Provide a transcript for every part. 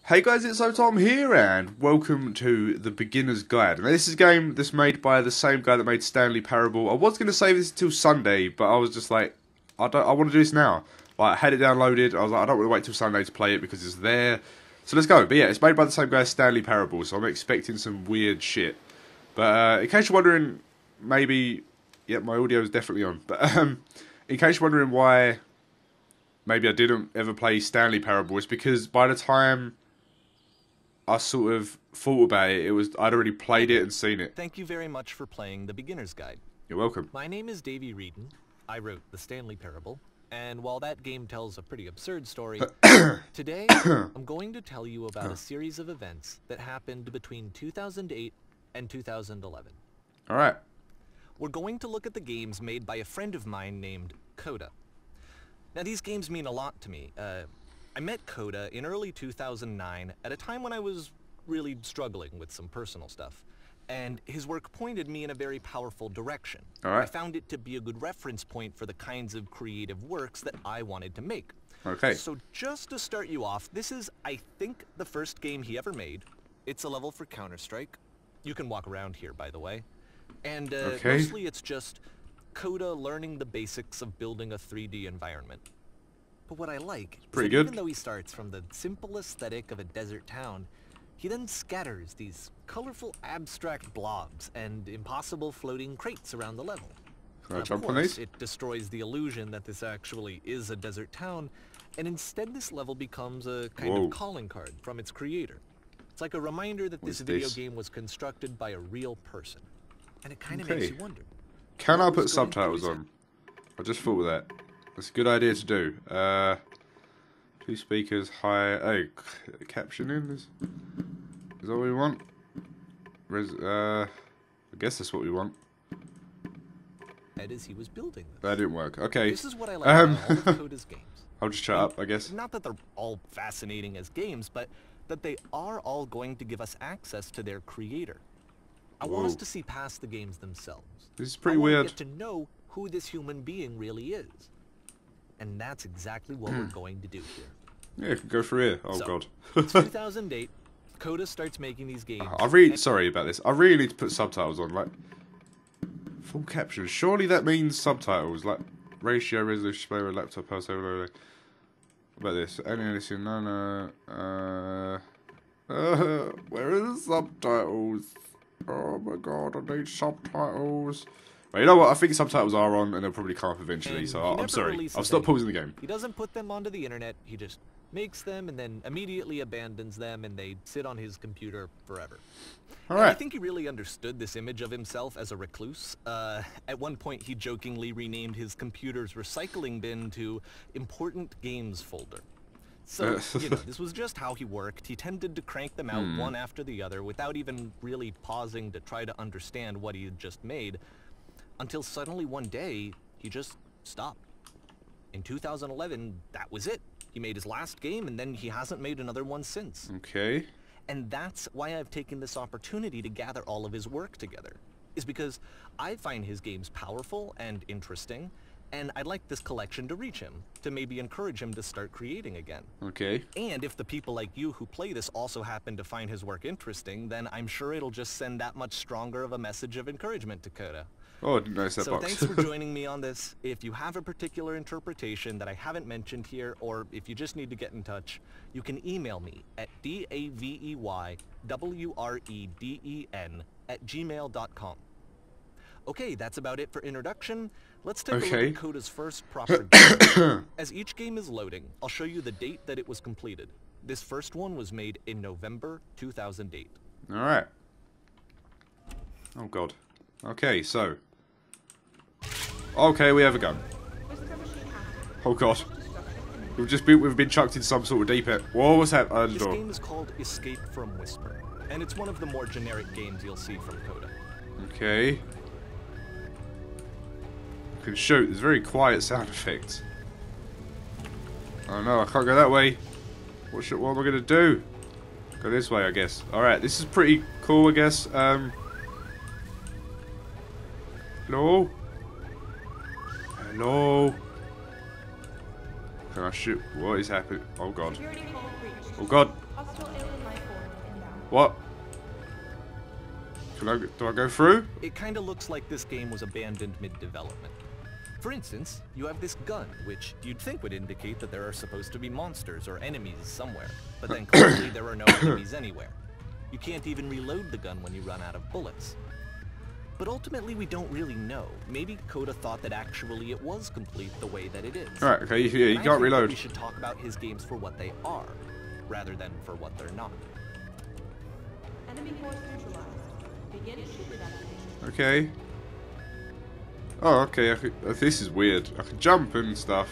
Hey guys, ItZoTom here, and welcome to the Beginner's Guide. Now, this is a game that's made by the same guy that made Stanley Parable. I was going to save this until Sunday, but I was just like, I want to do this now. Like, I had it downloaded, I was like, I don't want to wait till Sunday to play it because it's there. So let's go. But yeah, it's made by the same guy as Stanley Parable, so I'm expecting some weird shit. But in case you're wondering, maybe, yeah, my audio is definitely on. But in case you're wondering why maybe I didn't ever play Stanley Parable, it's because by the time I sort of thought about it, I'd already played it and seen it. Thank you very much for playing the Beginner's Guide. You're welcome. My name is Davey Reedon. I wrote the Stanley Parable, and while that game tells a pretty absurd story, today I'm going to tell you about a series of events that happened between 2008 and 2011. Alright. We're going to look at the games made by a friend of mine named Coda. Now, these games mean a lot to me. I met Coda in early 2009 at a time when I was really struggling with some personal stuff, and his work pointed me in a very powerful direction. All right. I found it to be a good reference point for the kinds of creative works that I wanted to make. Okay. So just to start you off, this is, I think, the first game he ever made. It's a level for Counter-Strike. You can walk around here, by the way. And mostly it's just Coda learning the basics of building a 3D environment. But what I like is that even though he starts from the simple aesthetic of a desert town, he then scatters these colorful abstract blobs and impossible floating crates around the level. Can I jump on these? It destroys the illusion that this actually is a desert town, and instead this level becomes a kind of calling card from its creator. It's like a reminder that this video game was constructed by a real person. And it kind of makes you wonder. Can I put subtitles on? I just thought of that. That's a good idea to do. 2 speakers, high. Oh, captioning is that what we want? I guess that's what we want. As he was building this. That didn't work. Okay. This is what I like about all of Coda's games. I'll just shut up, I guess. Not that they're all fascinating as games, but that they are all going to give us access to their creator. I want us to see past the games themselves. This is pretty weird. Get to know who this human being really is. And that's exactly what we're going to do here. Yeah, it can go through here. Oh, God. It's 2008. Coda starts making these games. Sorry about this. I really need to put subtitles on. Like, full caption. Surely that means subtitles. Like, ratio, resolution, display, laptop, power, what about this? Anything? No. Where are the subtitles? Oh my God, I need subtitles. Well, you know what? I think subtitles are on, and they'll probably come up eventually. So I'm sorry. I'll stop pausing the game. He doesn't put them onto the internet. He just makes them and then immediately abandons them, and they sit on his computer forever. All right. I think he really understood this image of himself as a recluse. At one point, he jokingly renamed his computer's recycling bin to "Important Games Folder." So, you know, this was just how he worked. He tended to crank them out one after the other without even really pausing to try to understand what he had just made. Until suddenly one day, he just stopped. In 2011, that was it. He made his last game, and then he hasn't made another one since. Okay. And that's why I've taken this opportunity to gather all of his work together. Is because I find his games powerful and interesting, and I'd like this collection to reach him, to maybe encourage him to start creating again. Okay. And if the people like you who play this also happen to find his work interesting, then I'm sure it'll just send that much stronger of a message of encouragement to Coda. Oh, I didn't notice that So box. thanks for joining me on this. If you have a particular interpretation that I haven't mentioned here, or if you just need to get in touch, you can email me at daveywreden@gmail.com. Okay, that's about it for introduction. Let's take a look at Coda's first proper game. As each game is loading, I'll show you the date that it was completed. This first one was made in November 2008. Alright. Oh, God. Okay, so. Okay, we have a gun. Oh, God. We've been chucked in some sort of deep end. Whoa, what's that? This game is called Escape from Whisper, and it's one of the more generic games you'll see from Coda. Okay. I can shoot. There's very quiet sound effects. Oh no, I can't go that way. What am I gonna do? Go this way, I guess. Alright, this is pretty cool, I guess. Hello? Hello? Can I shoot? What is happening? Oh god. Oh god. What? Do I go through? It kinda looks like this game was abandoned mid-development. For instance, you have this gun, which you'd think would indicate that there are supposed to be monsters or enemies somewhere, but then clearly there are no enemies anywhere. You can't even reload the gun when you run out of bullets. But ultimately we don't really know. Maybe Coda thought that actually it was complete the way that it is. Alright, okay, yeah, you can't reload. We should talk about his games for what they are, rather than for what they're not. Enemy force neutralized. Begin ship evacuation. Okay. Oh, okay, this is weird. I can jump and stuff.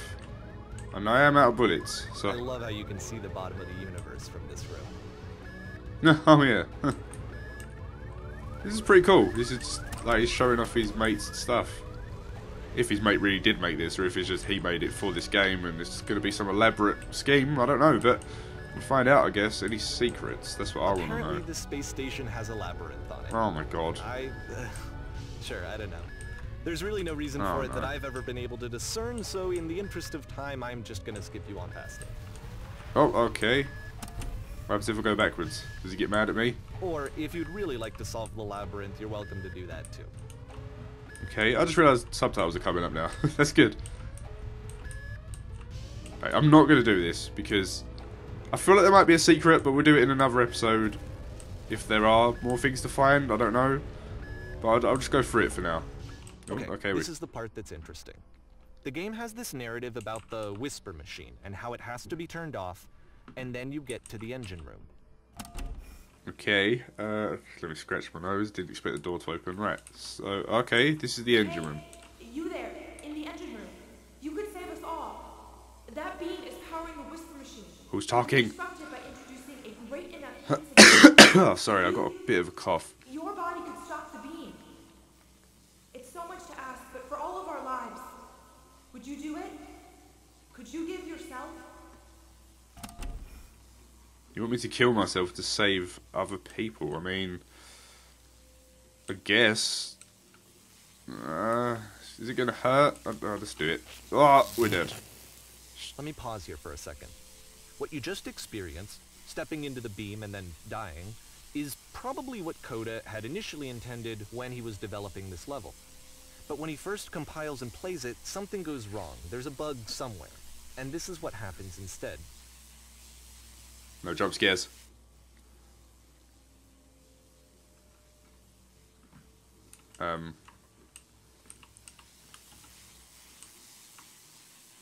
And I am out of bullets, so... I love how you can see the bottom of the universe from this room. Oh, yeah. This is pretty cool. This is just, like, he's showing off his mate's stuff. If his mate really did make this, or if it's just he made it for this game and it's going to be some elaborate scheme, I don't know, but we'll find out, I guess. Any secrets? That's what I want to know. Apparently this space station has a labyrinth on it. Oh my god. Sure, I don't know. There's really no reason for it that I've ever been able to discern, so in the interest of time, I'm just gonna skip you on past it. Oh, okay. What happens if I go backwards? Does he get mad at me? Or, if you'd really like to solve the labyrinth, you're welcome to do that too. Okay, I just realised subtitles are coming up now. That's good. Right, I'm not going to do this, because I feel like there might be a secret, but we'll do it in another episode. If there are more things to find, I don't know. But I'll just go through it for now. Okay, this is the part that's interesting. The game has this narrative about the whisper machine and how it has to be turned off, and then you get to the engine room. Okay, let me scratch my nose. Didn't expect the door to open. Right, so, okay, this is the engine room. You there, in the engine room. You could save us all. That beam is powering the whisper machine. Who's talking? Disrupt it by introducing a great enough Oh, sorry, I got a bit of a cough. Your body could stop the beam. It's so much to ask, but for all of our lives, would you do it? Could you give yourself? You want me to kill myself to save other people? I mean, I guess. Is it going to hurt? I'll just do it. Oh, we're dead. Let me pause here for a second. What you just experienced, stepping into the beam and then dying, is probably what Coda had initially intended when he was developing this level. But when he first compiles and plays it, something goes wrong. There's a bug somewhere. And this is what happens instead. No jump scares.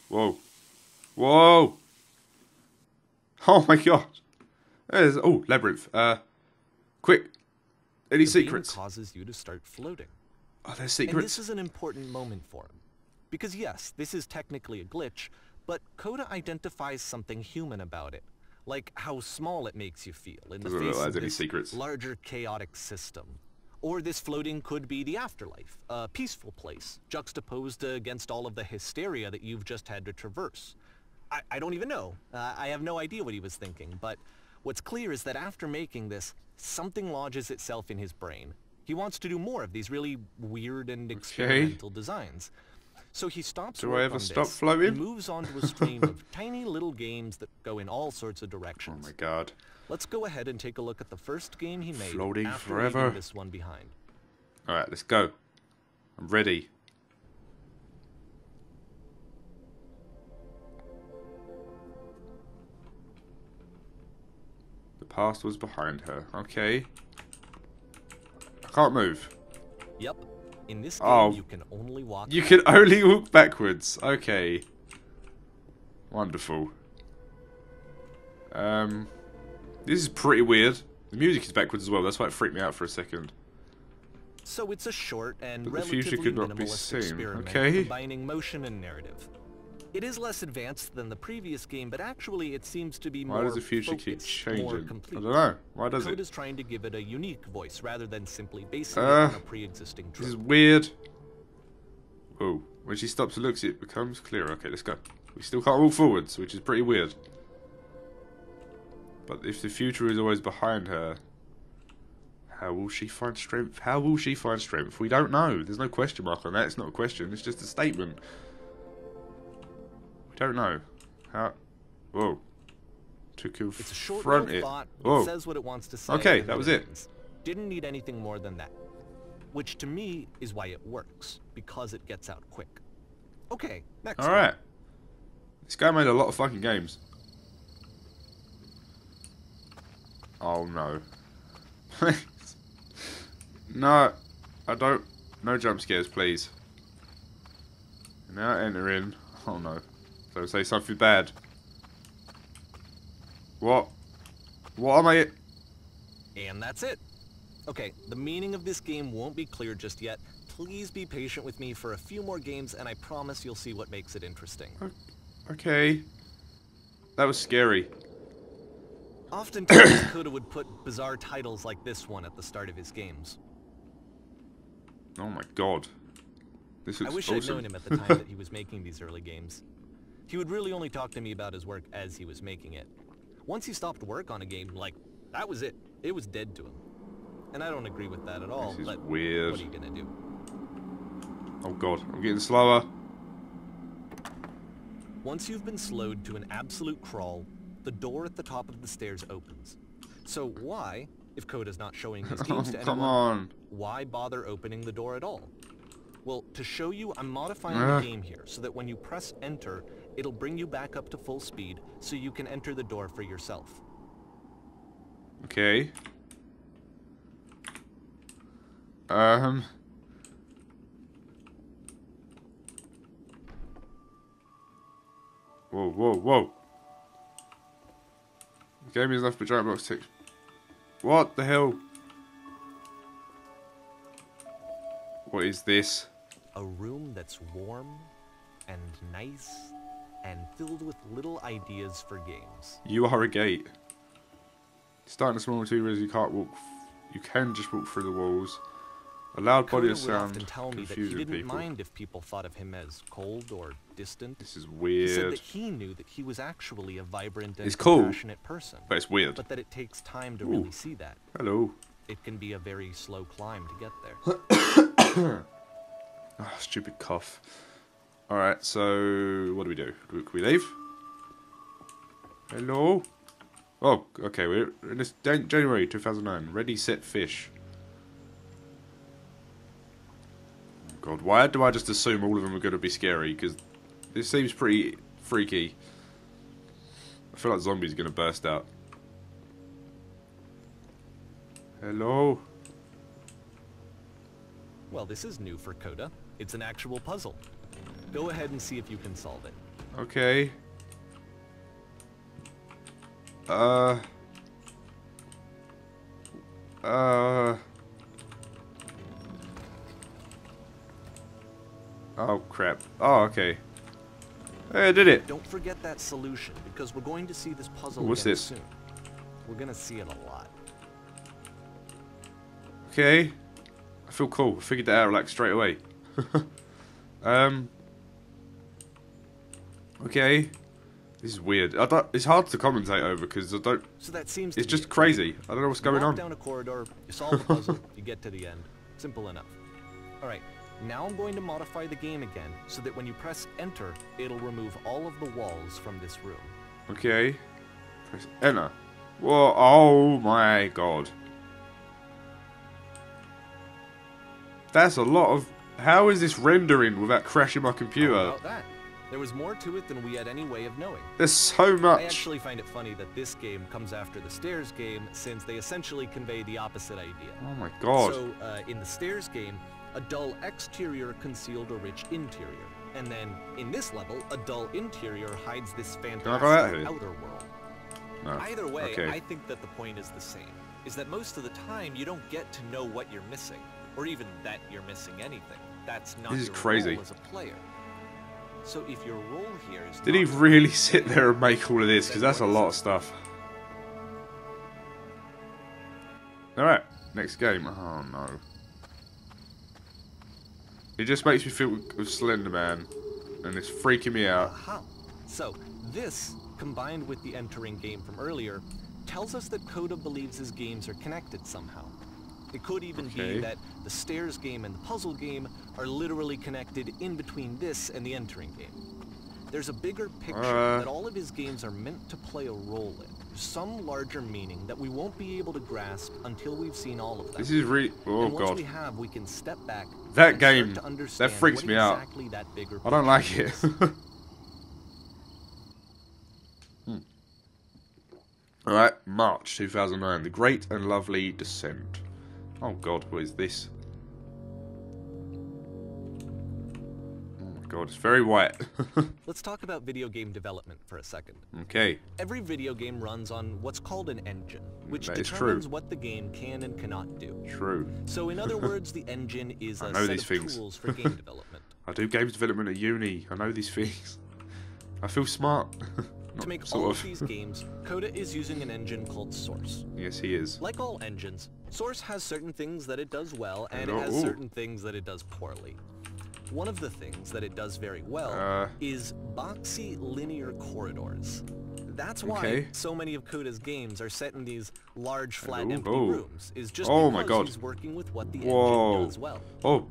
Whoa. Whoa! Oh my god! There's, oh, labyrinth. Quick! Any secrets? The beam causes you to start floating. Oh, there's secrets. And this is an important moment for him. Because yes, this is technically a glitch, but Coda identifies something human about it. Like how small it makes you feel in the face of this larger chaotic system. Or this floating could be the afterlife, a peaceful place, juxtaposed against all of the hysteria that you've just had to traverse. I don't even know. I have no idea what he was thinking, but what's clear is that after making this, something lodges itself in his brain. He wants to do more of these really weird and experimental designs. So he stops Do I ever stop floating? And moves on to a stream of tiny little games that go in all sorts of directions. Oh my god. Let's go ahead and take a look at the first game he made Floating after forever. leaving this one behind. Alright, let's go. I'm ready. The past was behind her. Okay. I can't move. Yep. In this game, you can only walk. You can only walk backwards. Okay. Wonderful. This is pretty weird. The music is backwards as well. That's why it freaked me out for a second. So it's a short and But the relatively future could not be minimalist seen. experiment Okay. combining motion and narrative. It is less advanced than the previous game, but actually it seems to be more Why does the future keep focused, more changing? complete. I don't know. Why does Code it? is trying to give it a unique voice rather than simply basing it on a pre-existing This is trope. weird. Whoa. When she stops and looks, it becomes clearer. Okay, let's go. We still can't walk forwards, which is pretty weird. But if the future is always behind her, how will she find strength? How will she find strength? We don't know. There's no question mark on that. It's not a question. It's just a statement. We don't know. How? Whoa. To It's a short confront little it. thought. Oh. It says what it wants to say. Okay, and that then was it. ends. Didn't need anything more than that. Which to me is why it works, because it gets out quick. Okay, next one. Alright. This guy made a lot of fucking games. Oh no. No, I don't. No jump scares, please. Now enter in. Oh no. Don't say something bad. What? What am I? And that's it. Okay, the meaning of this game won't be clear just yet. Please be patient with me for a few more games, and I promise you'll see what makes it interesting. Okay. That was scary. Oftentimes, Coda would put bizarre titles like this one at the start of his games. Oh my god. This looks I wish awesome. I'd known him at the time that he was making these early games. He would really only talk to me about his work as he was making it. Once he stopped work on a game, like, that was it. It was dead to him. And I don't agree with that at all, This is but weird. what are you gonna do? Oh god, I'm getting slower. Once you've been slowed to an absolute crawl, the door at the top of the stairs opens. So why, if Coda's not showing his games to Come anyone, on. why bother opening the door at all? Well, to show you, I'm modifying the game here so that when you press enter, it'll bring you back up to full speed so you can enter the door for yourself. Okay. Whoa, whoa, whoa. The game is left for giant blocks tick. What the hell? What is this? A room that's warm and nice and filled with little ideas for games. You are a gate. Starting a small material, you can't walk. You can just walk through the walls. A loud body Coda of would sound often tell me that he confusing didn't people. mind if people thought of him as cold or distant. This is He said weird, that he knew that he was actually a vibrant and It's cool, compassionate person, but it's weird. but that it takes time to Ooh. really see that. Hello. It can be a very slow climb to get there. Oh, stupid cough. Alright, so what do we do? Can we leave? Hello? Oh, okay, we're in this January 2009. Ready, set, fish. Oh god, why do I just assume all of them are going to be scary? Because this seems pretty freaky. I feel like zombies are going to burst out. Hello? Well, this is new for Coda. It's an actual puzzle. Go ahead and see if you can solve it. Okay. Oh crap. Oh, okay. Hey, I did it. Don't forget that solution, because we're going to see this puzzle What's again this? soon. We're gonna see it a lot. Okay. I feel cool. I figured that out like straight away. Okay. This is weird. It's hard to commentate over because I don't. So that seems It's to be just it. crazy. I don't know what's going Walk on. down a corridor, you solve the puzzle, you get to the end. Simple enough. Alright, now I'm going to modify the game again, so that when you press enter, it'll remove all of the walls from this room. Okay. Press enter. Whoa! Oh my god. That's a lot of. How is this rendering without crashing my How computer? about that? There was more to it than we had any way of knowing. There's so I much. actually find it funny that this game comes after the Stairs game, since they essentially convey the opposite idea. Oh my god. So, in the Stairs game, a dull exterior concealed a rich interior. And then, in this level, a dull interior hides this I go out fantastic here? outer world. No. Either way, Okay. I think that the point is the same. Is that most of the time, you don't get to know what you're missing. Or even that you're missing anything. That's not This is your crazy. role as a player. So if your role here is Did he not- really sit there and make all of this? Because that's a lot of stuff. Alright, next game. Oh no. It just makes me feel of Slender Man. And it's freaking me out. Aha. So, this, combined with the entering game from earlier, tells us that Coda believes his games are connected somehow. It could even Okay. be that the Stairs game and the puzzle game are literally connected in between this and the entering game. There's a bigger picture that all of his games are meant to play a role in, some larger meaning that we won't be able to grasp until we've seen all of them. This is really... Oh, and once God. we have, we can step back That and game, start to understand that freaks what me out. exactly that bigger I don't like picture it. is. Alright, March 2009. The Great and Lovely Descent. Oh, God, what is this? God, it's very white. Let's talk about video game development for a second. Okay. Every video game runs on what's called an engine, which That is determines true. what the game can and cannot do. True. So in other words, the engine is I a know set these of things. tools for game development. I do games development at uni. I know these things. I feel smart. To make Sort all of. of these games, Coda is using an engine called Source. Yes, he is. Like all engines, Source has certain things that it does well, and it Oh, has ooh. certain things that it does poorly. One of the things that it does very well is boxy linear corridors. That's why so many of Coda's games are set in these large, flat, empty rooms, is just Oh because my God. he's working with what the Whoa. engine does well. Oh.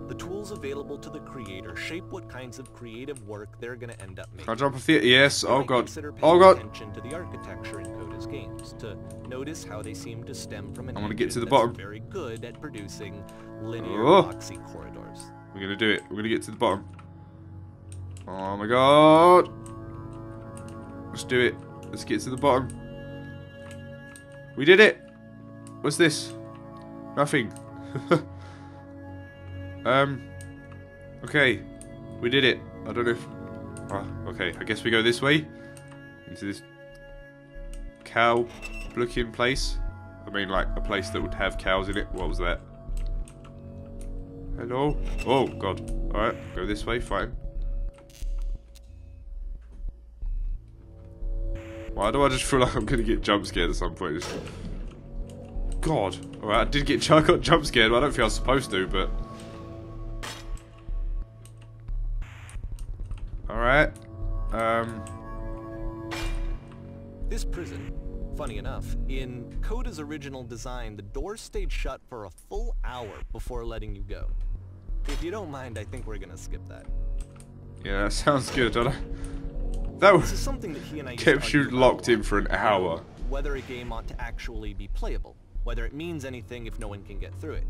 The tools available to the creator shape what kinds of creative work they're going to end up making. Can I jump off here? Yes. You Oh, might God. consider Oh, paying God. attention to the architecture in Coda's games to notice how they seem to stem from an I wanna get to engine the that's bottom. very good at producing linear Oh. boxy corridors. We're gonna do it. We're gonna get to the bottom. Oh my God. Let's do it. Let's get to the bottom. We did it. What's this? Nothing. Okay. We did it. I don't know if... Oh, okay. I guess we go this way. Into this cow-looking place. I mean, like, a place that would have cows in it. What was that? Hello? Oh, God. Alright, go this way, fine. Why do I just feel like I'm gonna get jump scared at some point? God. Alright, I got jump scared, but I don't think I was supposed to, but... Alright. This prison, funny enough, in Coda's original design, the doors stayed shut for a full hour before letting you go. If you don't mind, I think we're gonna skip that. Yeah, that sounds good. That This was... is something that he and I used Kept to you argue locked about in for an hour. whether a game ought to actually be playable, whether it means anything if no one can get through it.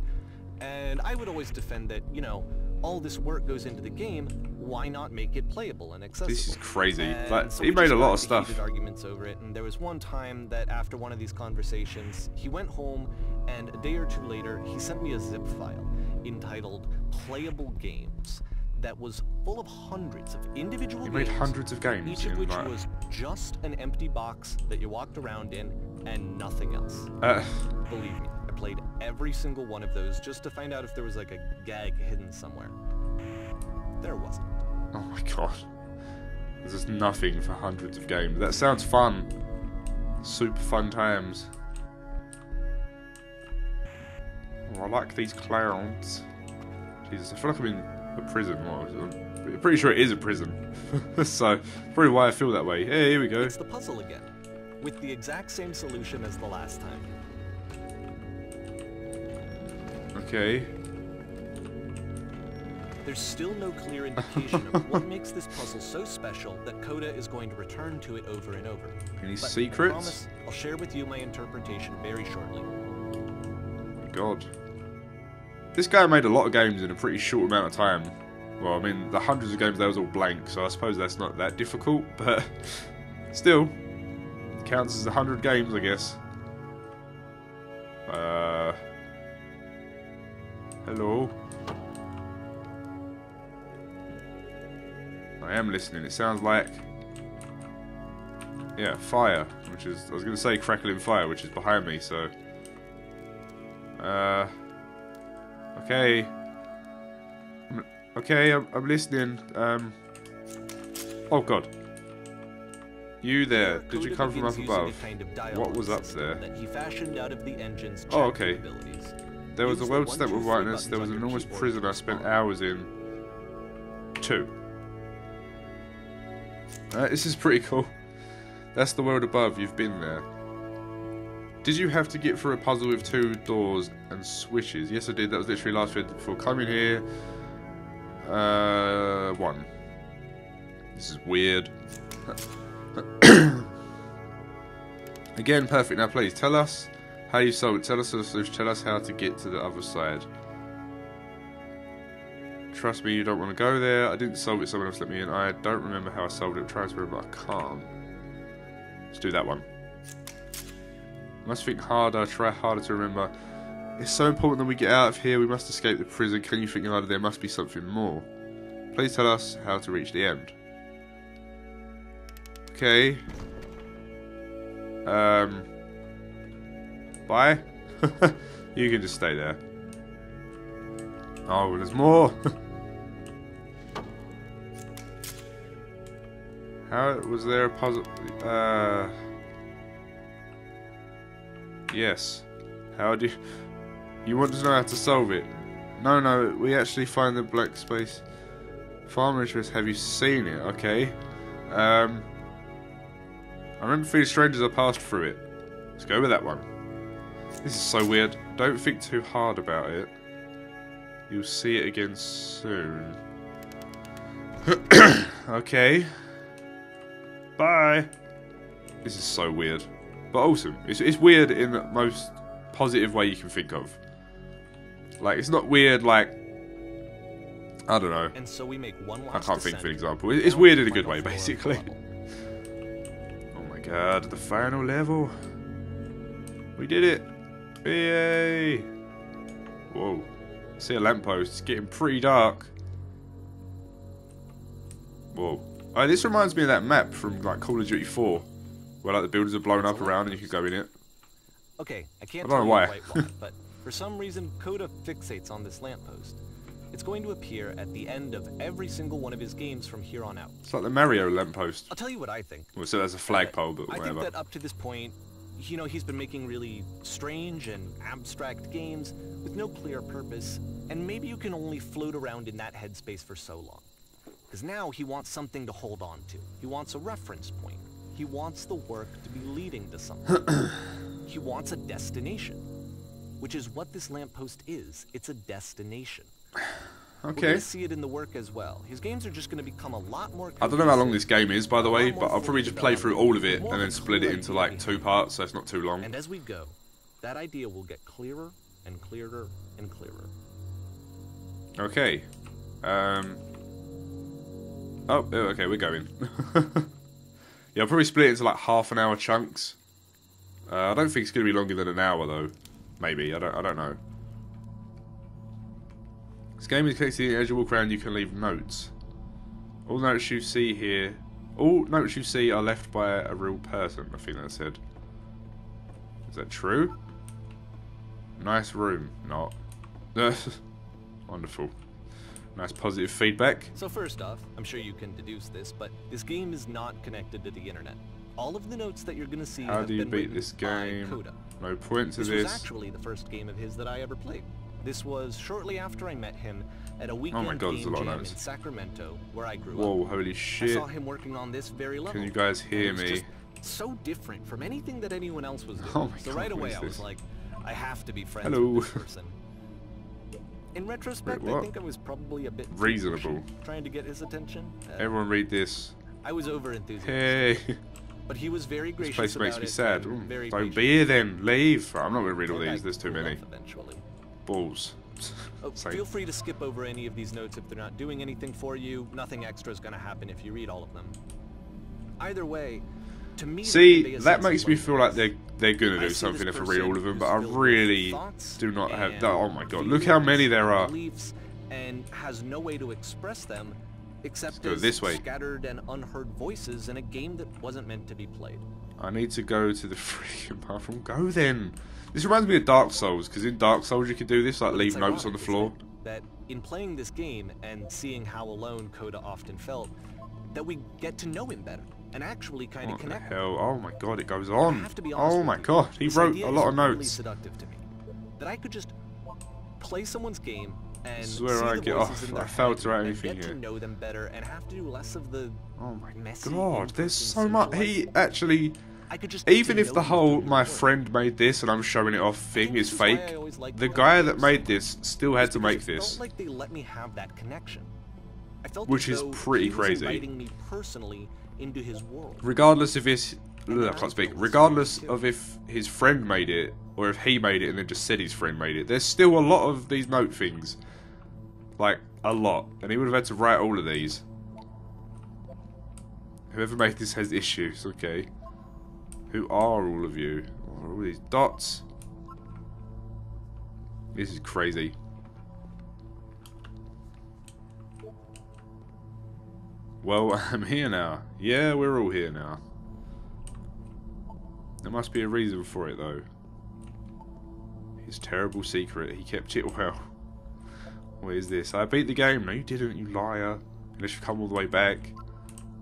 And I would always defend that, you know, all this work goes into the game, why not make it playable and accessible? This is crazy. And Like, so he we made just a lot got of into stuff. heated arguments over it, and there was one time that after one of these conversations, he went home, and a day or two later, he sent me a zip file entitled Playable Games that was full of hundreds of individual He games, made hundreds of games. each of in, which like... was just an empty box that you walked around in and nothing else. Believe me, I played every single one of those just to find out if there was like a gag hidden somewhere. There wasn't. Oh my God. There's just nothing for hundreds of games. That sounds fun. Super fun times. Oh, I like these clowns. Jesus, I feel like I'm in a prison. I'm pretty sure it is a prison. So, probably why I feel that way. Hey, here we go. It's the puzzle again, with the exact same solution as the last time. Okay. There's still no clear indication of what makes this puzzle so special that Coda is going to return to it over and over. Any But I secrets? promise I'll share with you my interpretation very shortly. God. This guy made a lot of games in a pretty short amount of time. Well, I mean, the hundreds of games, that was all blank, so I suppose that's not that difficult, but still, counts as 100 games, I guess. Hello? I am listening. It sounds like... Yeah, fire, which is... I was going to say crackling fire, which is behind me, so... Okay. Okay, I'm listening. Oh God. You there? Did you come from up above? What was up there? That he fashioned out of the engine's Oh, okay. capabilities. There was a Use the world stamped 1, with 2, 3 whiteness. There was buttons an on your enormous keyboard prison to I spent respond. hours in. 2. This is pretty cool. That's the world above. You've been there. Did you have to get through a puzzle with 2 doors and switches? Yes, I did. That was literally last bit before coming here. 1. This is weird. Again, perfect. Now, please tell us how you solved it. Tell us the solution. Tell us how to get to the other side. Trust me, you don't want to go there. I didn't solve it. Someone else let me in. I don't remember how I solved it. Try to remember. I can't. Let's do that one. Must think harder. Try harder to remember. It's so important that we get out of here. We must escape the prison. Can you think harder? There must be something more. Please tell us how to reach the end. Okay. Bye. You can just stay there. Oh, there's more. How was there a puzzle? Yes. How do you want to know how to solve it? No, we actually find the black space. Farmer interest, have you seen it? Okay. I remember feeling strange as I passed through it. Let's go with that one. This is so weird. Don't think too hard about it. You'll see it again soon. Okay. Bye. This is so weird. But awesome. It's weird in the most positive way you can think of. Like, it's not weird like... I don't know. And so we make one I can't think of an example. It's weird in a good way, basically. Oh my god, the final level. We did it. Yay. Whoa. I see a lamppost. It's getting pretty dark. Whoa. Oh, this reminds me of that map from like Call of Duty 4. Where like the buildings are blown up around and you can go in it. Okay, I can't don't know tell why. you quite why, but for some reason Coda fixates on this lamppost. It's going to appear at the end of every single one of his games from here on out. It's like the Mario lamppost. I'll tell you what I think. Well, so there's a flagpole, but I whatever. think that up to this point, you know, he's been making really strange and abstract games with no clear purpose, and maybe you can only float around in that headspace for so long. Because now he wants something to hold on to. He wants a reference point. He wants the work to be leading to something. He wants a destination, which is what this lamppost is. It's a destination. Okay. We're going to see it in the work as well. His games are just going to become a lot more... I don't know how long this game is, by the way, but I'll probably just play through all of it and then split it into like 2 parts, so it's not too long. And as we go, that idea will get clearer and clearer and clearer. Okay. Oh, okay, we're going. Yeah, I'll probably split it into like half-an-hour chunks. I don't think it's going to be longer than an hour, though. Maybe, I don't know. This game is connected to the edge. You walk around, you can leave notes. All notes you see here... All notes you see are left by a real person, I think that said. Is that true? Nice room. Not. Wonderful. Nice positive feedback. So first off, I'm sure you can deduce this, but this game is not connected to the internet. All of the notes that you're going to see How have do you been beat written this by game? Coda. No point to This this. was actually the first game of his that I ever played. This was shortly after I met him at a weekend God, there's a game lot of jam notes. in Sacramento, where I grew Whoa, up. holy I shit. saw him working on this very level. Can you guys hear and it was me? just so different from anything that anyone else was doing. Oh my so God, right what away is I was this? like, I have to be friends Hello. with this person. In retrospect, Wait, I what? think I was probably a bit too Reasonable. pushy, trying to get his attention. Everyone read this. I was over enthusiastic. Hey. But he was very This gracious place about makes me it sad. and Ooh, very don't patient. be here then. Leave. I'm not going to read all And I these. There's too cooled many. off eventually. Balls. Oh, Same. feel free to skip over any of these notes if they're not doing anything for you. Nothing extra is going to happen if you read all of them. Either way, to me, they See, convey a that sense of makes me feel like loneliness. they're going to I do see something this if I read all of them, person but I who's filled with really thoughts do not have and that. Oh my god, look how many there are. beliefs and has no way to express them except go as this way. scattered and unheard voices in a game that wasn't meant to be played. I need to go to the freaking bathroom. Go then. This reminds me of Dark Souls, because in Dark Souls you could do this, like But leave it's notes on the ironic, floor. isn't it, that in playing this game and seeing how alone Coda often felt, that we get to know him better and actually kind of What the connect. hell? Oh my god, it goes I on. have to be honest Oh with my you, god, he this wrote idea a lot is of really notes. seductive to me. That I could just play someone's game and This is where see I the get voices off. in their I failed head to write and anything get here. to know them better and have to do less of the Oh my messy god, there's in-person so much. He socializing. actually, I could just get even to if know the you whole through my your work. friend made this and I'm showing it off I thing think is this is why fake, I always liked the Coda guy that games. made this still had It's to because make it this. felt like they let me have that connection. I felt Which as is though pretty he was crazy. inviting me personally into his world. Regardless if it's... I can't speak. Regardless of if his friend made it, or if he made it and then just said his friend made it, there's still a lot of these note things. Like, a lot. And he would have had to write all of these. Whoever made this has issues, okay. Who are all of you? Oh, all these dots. This is crazy. Well, I'm here now. Yeah, we're all here now. There must be a reason for it, though. His terrible secret. He kept it well. What is this? I beat the game. No, you didn't, you liar. Unless you come all the way back.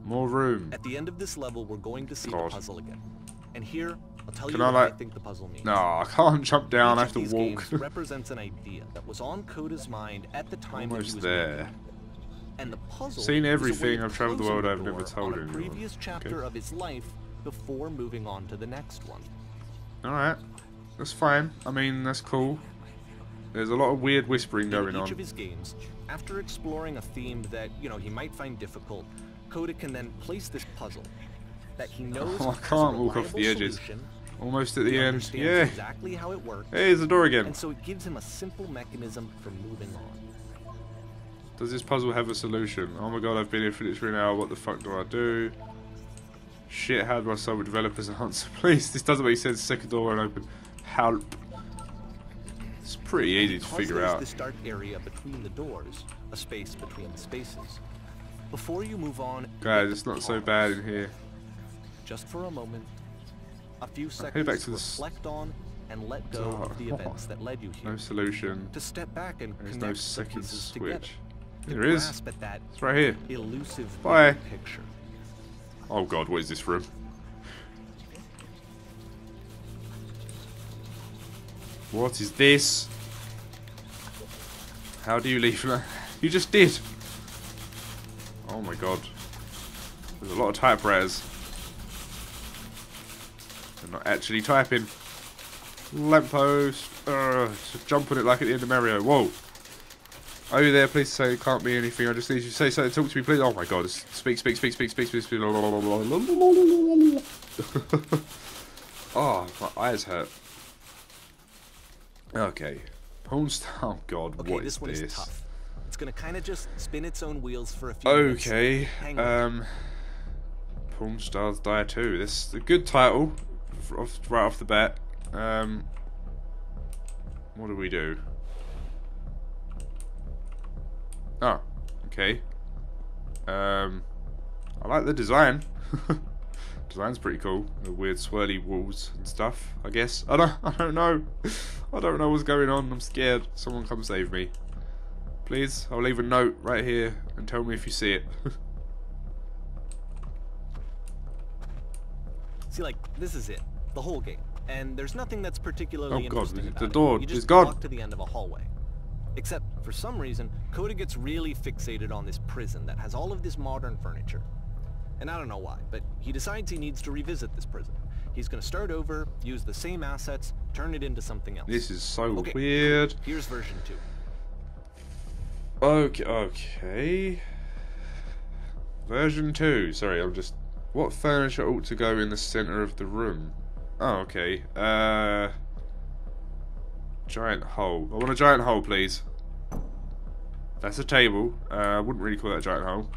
More room. At the end of this level, we're going to see God. the puzzle again. And here, I'll tell Can you I, what I like... think the puzzle means. No, I can't jump down. I have to Each of walk. these games represents an idea that was on Coda's mind at the time that he Almost was there. making it. And the puzzle Seen is a way everything. of I've travelled the closing world. the I've never door told on a anyone. previous chapter Okay. of his life before moving on to the next one. Alright. That's fine. I mean, that's cool. There's a lot of weird whispering going In each on. of his games, after exploring a theme that, he might find difficult, Coda can then place this puzzle that he knows Oh, I has a can't walk off the reliable edges. solution. Almost at the He end. understands Yeah. exactly how it works. Hey, there's the door again. And so it gives him a simple mechanism for moving on. Does this puzzle have a solution? Oh my god, I've been here for literally an hour. What the fuck do I do? Shit, how do I solve a developer's answer? Please, this doesn't make sense. Second door won't open. Help. It's pretty easy to figure out. This dark area between the doors, a space between the spaces. Before you move on, Guys, it's not so bad in here. just for a moment, a few head seconds back to to the reflect on and let go of the events that led you here. No solution. To step back and There's connect no the second pieces together. switch. To There is. grasp at that It's right here. elusive Bye. bigger picture. Oh god, what is this room? What is this? How do you leave? You just did. Oh my god. There's a lot of typewriters. They're not actually typing. Lamppost. Jump on it like at the end of Mario. Whoa. Are you there? Please say it can't be anything. I just need you to say something. Talk to me, please. Oh my god. Speak. Oh, my eyes hurt. Okay. Pornstar. Oh god, Okay, what this is one this? is tough. It's gonna kind of just spin its own wheels for a few minutes. Okay. Hang on. Porn Stars Die Too. This is a good title, right off the bat. What do we do? Oh, okay. I like the design. Design's pretty cool. The weird swirly walls and stuff. I guess. I don't know. I don't know what's going on. I'm scared. Someone come save me, please. I'll leave a note right here and tell me if you see it. See, like, this is it. The whole game. And there's nothing that's particularly Oh god, interesting about the it. door You is just gone. walk to the end of a hallway. Except, for some reason, Coda gets really fixated on this prison that has all of this modern furniture. And I don't know why, but he decides he needs to revisit this prison. He's gonna start over, use the same assets, turn it into something else. This is so Okay, weird. cool. Here's version 2. Okay. Version 2. Sorry, I'm just... What furniture ought to go in the centre of the room? Oh, okay. Giant hole. I want a giant hole, please. That's a table. I wouldn't really call that a giant hole.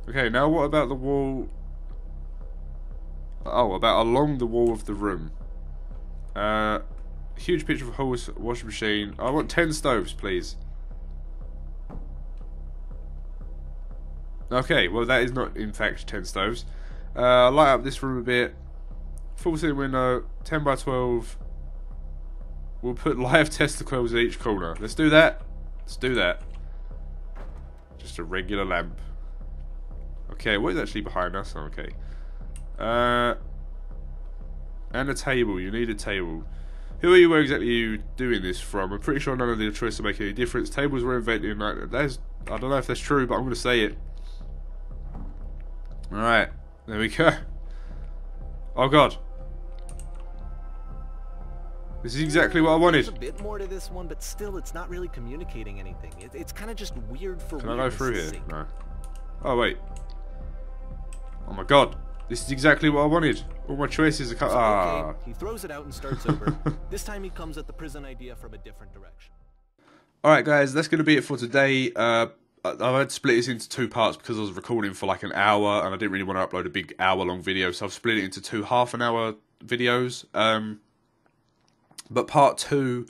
Okay, now what about the wall? Oh, about along the wall of the room. Huge picture of a whole washing machine. I want 10 stoves, please. Okay, well that is not in fact 10 stoves. Light up this room a bit. Full ceiling window, 10 by 12. We'll put live testicles in each corner. Let's do that. Let's do that. Just a regular lamp. Okay, what is actually behind us? Oh, okay. And a table. You need a table. Who are you? Where exactly are you doing this from? I'm pretty sure none of the choices make any difference. Tables were invented in like I don't know if that's true, but I'm going to say it. Alright, there we go. Oh god. This is exactly what I wanted. There's a bit more to this one, but still, it's not really communicating anything. It's kind of just weird for Can I go through here? No. Oh wait. Oh my god. This is exactly what I wanted. All my choices are Okay, he throws it out and starts over. This time he comes at the prison idea from a different direction. Alright guys, that's going to be it for today. I had to split this into 2 parts because I was recording for like an hour and I didn't really want to upload a big hour-long video, so I've split it into 2 half-an-hour videos. But part 2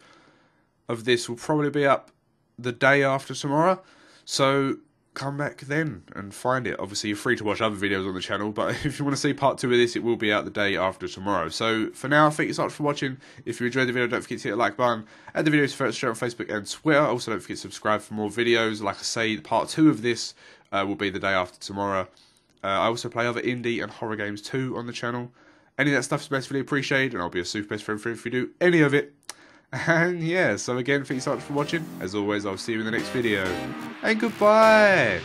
of this will probably be up the day after tomorrow, so come back then and find it. Obviously, you're free to watch other videos on the channel, but if you want to see part 2 of this, it will be out the day after tomorrow. So for now, thank you so much for watching. If you enjoyed the video, don't forget to hit the like button. Add the videos first, share on Facebook and Twitter. Also, don't forget to subscribe for more videos. Like I say, part 2 of this will be the day after tomorrow. I also play other indie and horror games too on the channel. Any of that stuff is massively appreciated, and I'll be a super best friend for you if you do any of it. And yeah, so again, thank you so much for watching. As always, I'll see you in the next video. And goodbye!